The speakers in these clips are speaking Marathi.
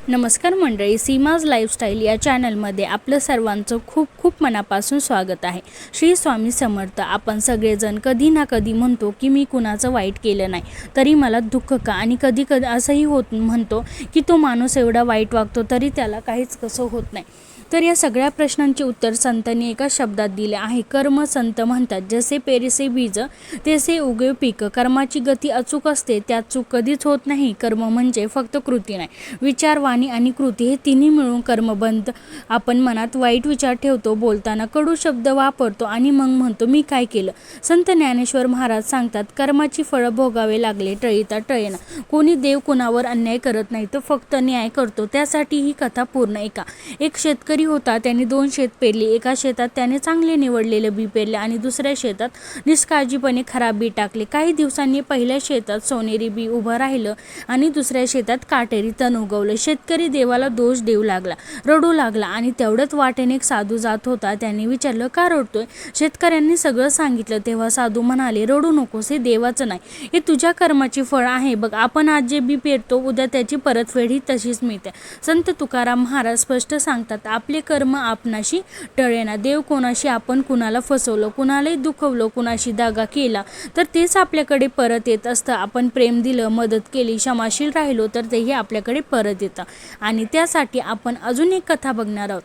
नमस्कार मंडळी, सीमाज लाईफस्टाईल या चॅनलमध्ये आपलं सर्वांचं खूप खूप मनापासून स्वागत आहे. श्री स्वामी समर्थ. आपण सगळेजण कधी ना कधी म्हणतो की मी कुणाचं वाईट केलं नाही तरी मला दुःख का, आणि कधी कधी असंही म्हणतो की तो माणूस एवढा वाईट वागतो तरी त्याला काहीच कसं होत नाही. तर या सगळ्या प्रश्नांचे उत्तर संतांनी एका शब्दात दिले आहे. कर्म. संत म्हणतात, जसे पेरसे बीज तसे उगे पीक. कर्माची गती अचूक असते, त्यात चूक कधीच होत नाही. कर्म म्हणजे फक्त कृती नाही, विचार, वाणी आणि कृती हे तिन्ही मिळून कर्मबंध. आपण मनात वाईट विचार ठेवतो, बोलताना कडू शब्द वापरतो आणि मग म्हणतो मी काय केलं. संत ज्ञानेश्वर महाराज सांगतात, कर्माची फळं भोगावे लागले टळीता टळेना. कोणी देव कुणावर अन्याय करत नाही, तो फक्त न्याय करतो. त्यासाठी ही कथा पूर्ण ऐका. एक शेतकरी होता. त्याने 2 शेत पेरली. एका शेतात त्याने चांगले निवडलेलं बी पेरले आणि दुसऱ्या शेतात निष्काळजीपणे खराब बी टाकले. काही दिवसांनी पहिल्या शेतात सोनेरी बी उभं राहिलं आणि दुसऱ्या शेतात काटेरी तण उगवलं. शेतकरी देवाला दोष देऊ लागला, रडू लागला आणि तेवढ्यात वाटेने एक साधू जात होता. त्याने विचारलं, का रडतोय? शेतकऱ्यांनी सगळं सांगितलं. तेव्हा साधू म्हणाले, रडू नकोस, हे देवाचं नाही, हे तुझ्या कर्माची फळ आहे. बघ, आपण आज जे बी पेरतो उद्या त्याची परतफेड ही तशीच मिळते. संत तुकाराम महाराज स्पष्ट सांगतात, आपले कर्म आपणाशी टळेना. देव कोणाशी आपण कुणाला फसवलं, कुणालाही दुखवलं, कुणाशी दागा केला तर तेच आपल्याकडे परत येत असतं. आपण प्रेम दिलं, मदत केली, क्षमाशील राहिलो तर तेही आपल्याकडे परत येतं. आणि त्यासाठी आपण अजून एक कथा बघणार आहोत.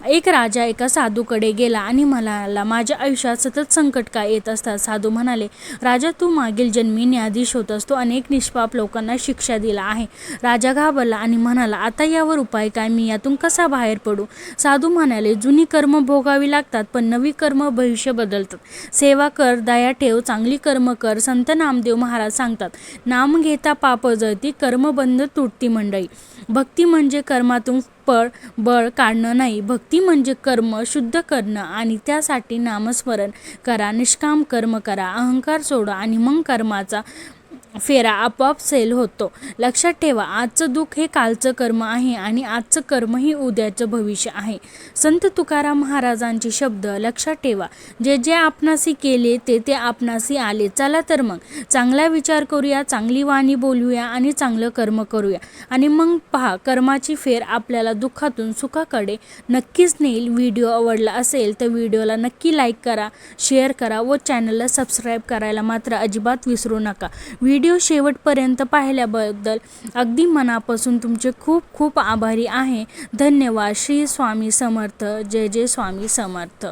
एक राजा एका साधूकडे गेला आणि म्हणाला, माझ्या आयुष्यात सतत संकट का येत असतात? साधू म्हणाले, राजा, तू मागील जन्मी न्यायाधीश होतास, तो अनेक निष्पाप लोकांना शिक्षा दिला आहे. राजा घाबरला आणि म्हणाला, आता यावर उपाय काय? मी यातून कसा बाहेर पडू? साधू म्हणाले, जुनी कर्म भोगावी लागतात, पण नवी कर्म भविष्य बदलतात. सेवा कर, दया ठेव, चांगली कर्म कर. संत नामदेव महाराज सांगतात, नाम घेता पाप जळती, कर्मबंध तुटती. मंडळी, भक्ती म्हणजे कर्मातून बळ काढणं नाही. भक्ती म्हणजे कर्म शुद्ध करणं आणि त्यासाठी नामस्मरण करा, निष्काम कर्म करा, अहंकार सोडा आणि मग कर्माचा फेरा आपोआप सैल होतो. लक्षात ठेवा, आजचं दुःख हे कालचं कर्म आहे आणि आजचं कर्म ही उद्याचं भविष्य आहे. संत तुकाराम महाराजांचे शब्द लक्षात ठेवा, जे जे आपणासी केले ते ते आपणासी आले. चला तर मग चांगला विचार करूया, चांगली वाणी बोलूया आणि चांगलं कर्म करूया आणि मग पहा, कर्माची फेर आपल्याला दुःखातून सुखाकडे नक्कीच नेईल. व्हिडिओ आवडला असेल तर व्हिडिओला नक्की लाईक करा, शेअर करा व चॅनलला सबस्क्राईब करायला मात्र अजिबात विसरू नका. व्हिडिओ शेवटपर्यंत पाहिल्याबद्दल अगदी मनापासून तुमचे खूप खूप आभारी आहे. धन्यवाद. श्री स्वामी समर्थ. जय जय स्वामी समर्थ.